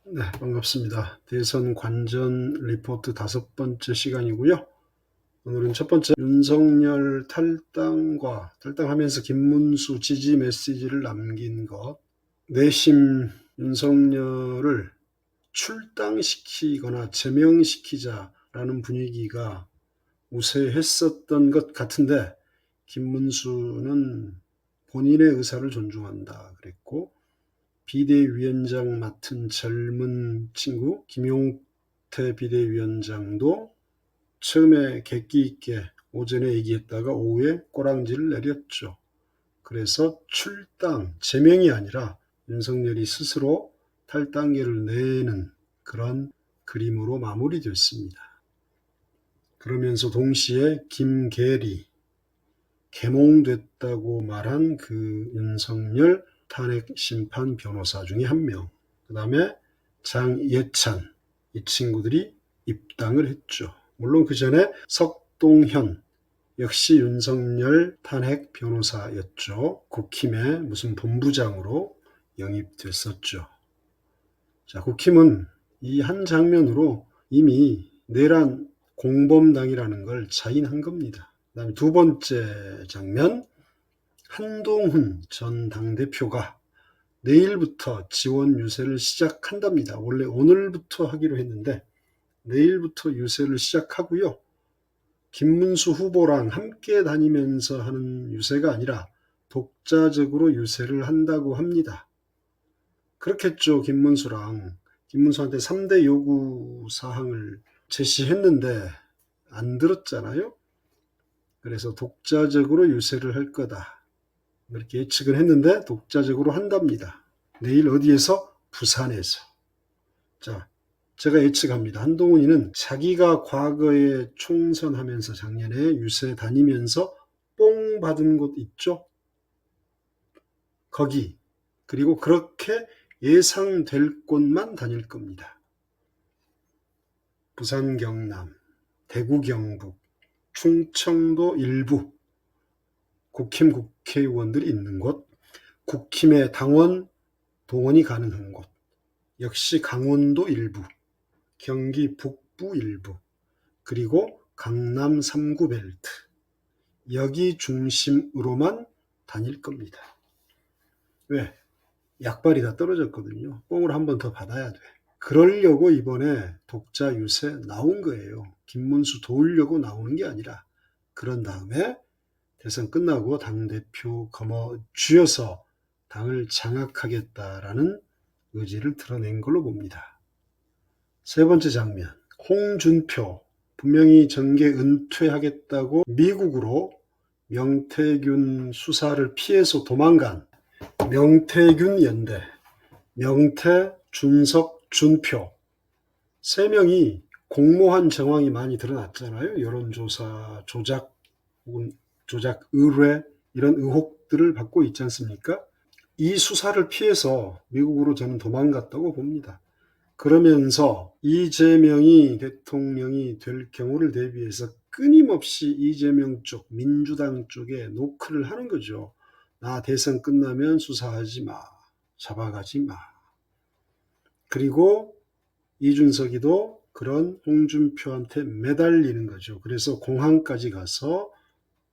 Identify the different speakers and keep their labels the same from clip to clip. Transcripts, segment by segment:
Speaker 1: 네, 반갑습니다. 대선 관전 리포트 5번째 시간이고요. 오늘은 첫 번째, 윤석열 탈당하면서 김문수 지지 메시지를 남긴 것, 내심 윤석열을 출당시키거나 제명시키자라는 분위기가 우세했었던 것 같은데, 김문수는 본인의 의사를 존중한다 그랬고, 비대위원장 맡은 젊은 친구 김용태 비대위원장도 처음에 객기 있게 오전에 얘기했다가 오후에 꼬랑지를 내렸죠. 그래서 출당, 제명이 아니라 윤석열이 스스로 탈당계를 내는 그런 그림으로 마무리됐습니다. 그러면서 동시에 김계리, 개몽됐다고 말한 그 윤석열 탄핵심판 변호사 중에 한 명, 그 다음에 장예찬, 이 친구들이 입당을 했죠. 물론 그 전에 석동현 역시 윤석열 탄핵 변호사였죠. 국힘의 무슨 본부장으로 영입됐었죠. 자, 국힘은 이 한 장면으로 이미 내란 공범당이라는 걸 자인한 겁니다. 그 다음에 두 번째 장면, 한동훈 전 당대표가 내일부터 지원 유세를 시작한답니다. 원래 오늘부터 하기로 했는데 내일부터 유세를 시작하고요. 김문수 후보랑 함께 다니면서 하는 유세가 아니라 독자적으로 유세를 한다고 합니다. 그렇겠죠. 김문수한테 3대 요구사항을 제시했는데 안 들었잖아요. 그래서 독자적으로 유세를 할 거다, 이렇게 예측을 했는데 독자적으로 한답니다. 내일 어디에서? 부산에서. 자, 제가 예측합니다. 한동훈이는 자기가 과거에 총선하면서 작년에 유세 다니면서 뽕 받은 곳 있죠? 거기, 그리고 그렇게 예상될 곳만 다닐 겁니다. 부산 경남, 대구 경북, 충청도 일부, 국힘 국회의원들이 있는 곳, 국힘의 당원 동원이 가능한 곳, 역시 강원도 일부, 경기 북부 일부, 그리고 강남 3구 벨트, 여기 중심으로만 다닐 겁니다. 왜? 약발이 다 떨어졌거든요. 뽕을 한 번 더 받아야 돼. 그러려고 이번에 독자 유세 나온 거예요. 김문수 도우려고 나오는 게 아니라. 그런 다음에 대선 끝나고 당대표 쥐어서 당을 장악하겠다라는 의지를 드러낸 걸로 봅니다. 세 번째 장면, 홍준표 분명히 정계 은퇴하겠다고 미국으로 명태균 수사를 피해서 도망간 명태균 연대, 명태, 준석, 준표 세 명이 공모한 정황이 많이 드러났잖아요. 여론조사 조작 혹은 조작 의뢰, 이런 의혹들을 받고 있지 않습니까? 이 수사를 피해서 미국으로 저는 도망갔다고 봅니다. 그러면서 이재명이 대통령이 될 경우를 대비해서 끊임없이 이재명 쪽, 민주당 쪽에 노크를 하는 거죠. 나 대선 끝나면 수사하지 마, 잡아가지 마. 그리고 이준석이도 그런 홍준표한테 매달리는 거죠. 그래서 공항까지 가서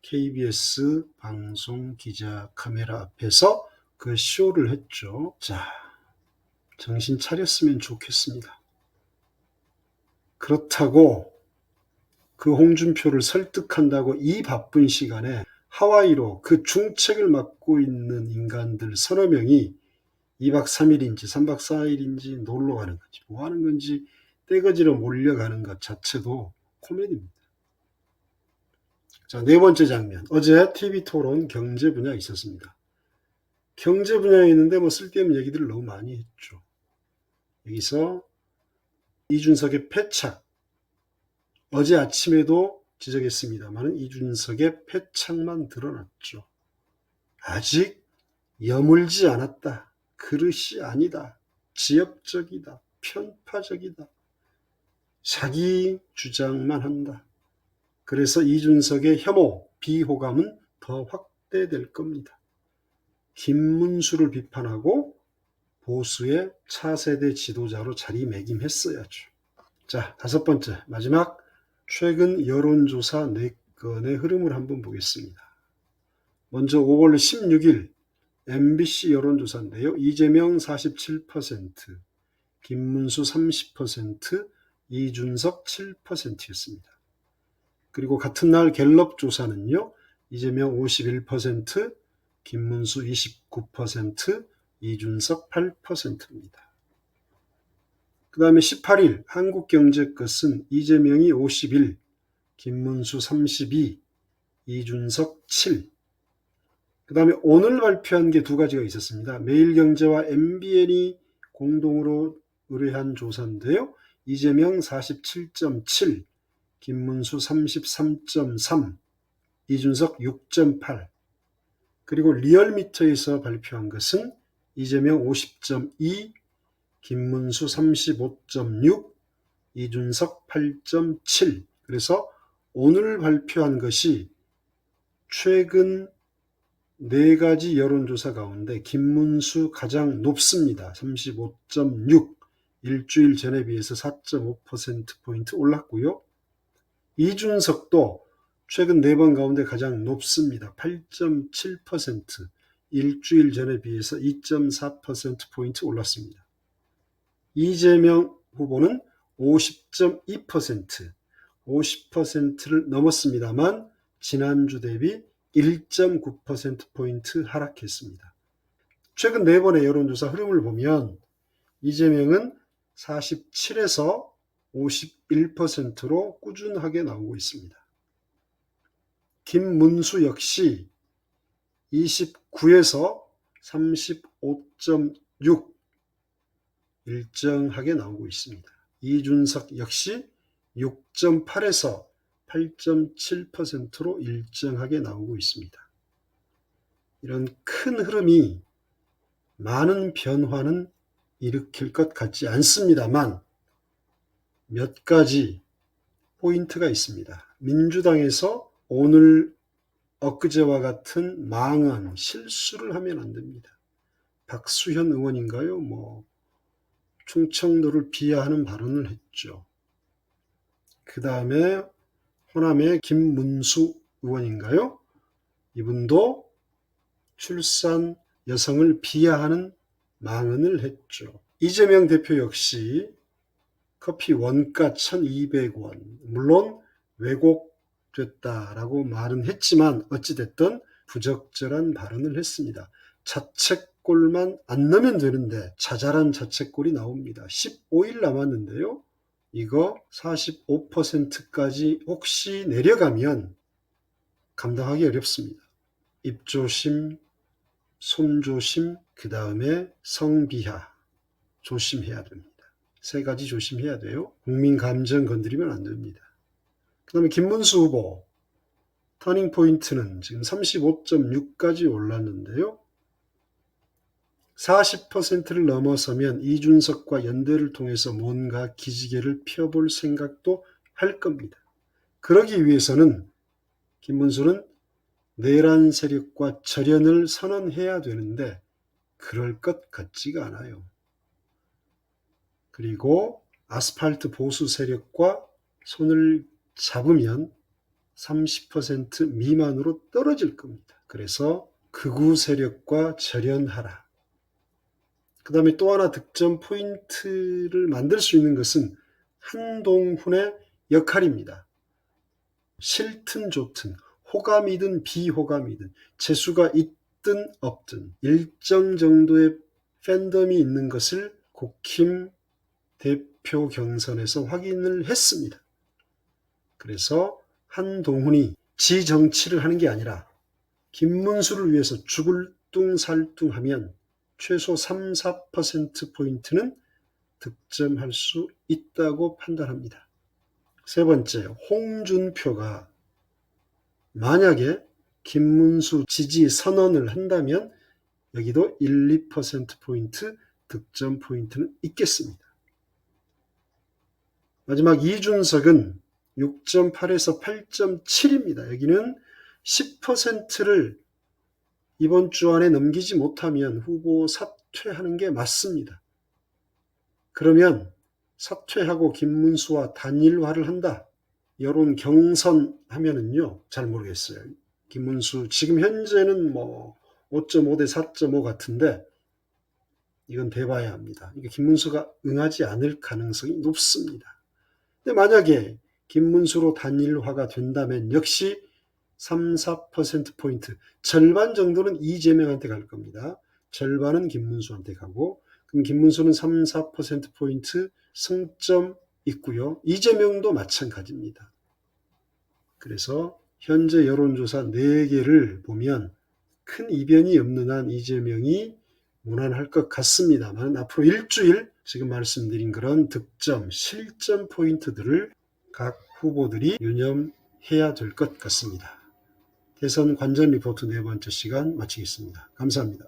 Speaker 1: KBS 방송 기자 카메라 앞에서 그 쇼를 했죠. 자, 정신 차렸으면 좋겠습니다. 그렇다고 그 홍준표를 설득한다고 이 바쁜 시간에 하와이로 그 중책을 맡고 있는 인간들 서너 명이 2박 3일인지 3박 4일인지 놀러 가는 건지 뭐 하는 건지 떼거지로 몰려가는 것 자체도 코미디입니다. 자, 네 번째 장면. 어제 TV토론 경제 분야 있었습니다. 경제 분야에 있는데 뭐 쓸데없는 얘기들을 너무 많이 했죠. 여기서 이준석의 패착, 어제 아침에도 지적했습니다만 이준석의 패착만 드러났죠. 아직 여물지 않았다. 그릇이 아니다. 지역적이다. 편파적이다. 자기 주장만 한다. 그래서 이준석의 혐오, 비호감은 더 확대될 겁니다. 김문수를 비판하고 보수의 차세대 지도자로 자리매김했어야죠. 자, 5번째, 마지막 최근 여론조사 4건의 흐름을 한번 보겠습니다. 먼저 5월 16일 MBC 여론조사인데요. 이재명 47%, 김문수 30%, 이준석 7%였습니다. 그리고 같은 날 갤럽 조사는요. 이재명 51%, 김문수 29%, 이준석 8%입니다. 그 다음에 18일 한국경제것은 이재명이 51, 김문수 32, 이준석 7. 그 다음에 오늘 발표한 게 2가지가 있었습니다. 매일경제와 MBN이 공동으로 의뢰한 조사인데요. 이재명 47.7, 김문수 33.3, 이준석 6.8. 그리고 리얼미터에서 발표한 것은 이재명 50.2, 김문수 35.6, 이준석 8.7. 그래서 오늘 발표한 것이 최근 4가지 여론조사 가운데 김문수 가장 높습니다. 35.6. 일주일 전에 비해서 4.5%포인트 올랐고요. 이준석도 최근 4번 가운데 가장 높습니다. 8.7%. 일주일 전에 비해서 2.4%포인트 올랐습니다. 이재명 후보는 50.2%, 50%를 넘었습니다만 지난주 대비 1.9%포인트 하락했습니다. 최근 4번의 여론조사 흐름을 보면 이재명은 47에서 51%로 꾸준하게 나오고 있습니다. 김문수 역시 29에서 35.6 일정하게 나오고 있습니다. 이준석 역시 6.8에서 8.7%로 일정하게 나오고 있습니다. 이런 큰 흐름이 많은 변화는 일으킬 것 같지 않습니다만 몇 가지 포인트가 있습니다. 민주당에서 오늘 엊그제와 같은 망언, 실수를 하면 안 됩니다. 박수현 의원인가요? 충청도를 비하하는 발언을 했죠. 그 다음에 호남의 김문수 의원인가요? 이분도 출산 여성을 비하하는 망언을 했죠. 이재명 대표 역시 커피 원가 1,200원, 물론 왜곡됐다라고 말은 했지만 어찌됐든 부적절한 발언을 했습니다. 자책골만 안 넣으면 되는데 자잘한 자책골이 나옵니다. 15일 남았는데요. 이거 45%까지 혹시 내려가면 감당하기 어렵습니다. 입조심, 손조심, 그 다음에 성비하 조심해야 됩니다. 3가지 조심해야 돼요. 국민 감정 건드리면 안 됩니다. 그 다음에 김문수 후보 터닝포인트는 지금 35.6까지 올랐는데요. 40%를 넘어서면 이준석과 연대를 통해서 뭔가 기지개를 펴볼 생각도 할 겁니다. 그러기 위해서는 김문수는 내란 세력과 절연을 선언해야 되는데 그럴 것 같지가 않아요. 그리고 아스팔트 보수 세력과 손을 잡으면 30% 미만으로 떨어질 겁니다. 그래서 극우 세력과 절연하라. 그 다음에 또 하나 득점 포인트를 만들 수 있는 것은 한동훈의 역할입니다. 싫든 좋든 호감이든 비호감이든 재수가 있든 없든 일정 정도의 팬덤이 있는 것을 국힘 대표 경선에서 확인을 했습니다. 그래서 한동훈이 지 정치를 하는 게 아니라 김문수를 위해서 죽을 뚱살뚱하면 최소 3, 4%포인트는 득점할 수 있다고 판단합니다. 3번째, 홍준표가 만약에 김문수 지지 선언을 한다면 여기도 1, 2%포인트 득점 포인트는 있겠습니다. 마지막 이준석은 6.8에서 8.7입니다. 여기는 10%를 이번 주 안에 넘기지 못하면 후보 사퇴하는 게 맞습니다. 그러면 사퇴하고 김문수와 단일화를 한다. 여론 경선하면은요, 잘 모르겠어요. 김문수 지금 현재는 뭐 5.5 대 4.5 같은데 이건 돼봐야 합니다. 이게 김문수가 응하지 않을 가능성이 높습니다. 근데 만약에 김문수로 단일화가 된다면 역시 3, 4%포인트, 절반 정도는 이재명한테 갈 겁니다. 절반은 김문수한테 가고, 그럼 김문수는 3, 4%포인트 승점 있고요. 이재명도 마찬가지입니다. 그래서 현재 여론조사 4개를 보면 큰 이변이 없는 한 이재명이 무난할 것 같습니다만 앞으로 일주일 지금 말씀드린 그런 득점, 실점 포인트들을 각 후보들이 유념해야 될 것 같습니다. 대선 관전 리포트 4번째 시간 마치겠습니다. 감사합니다.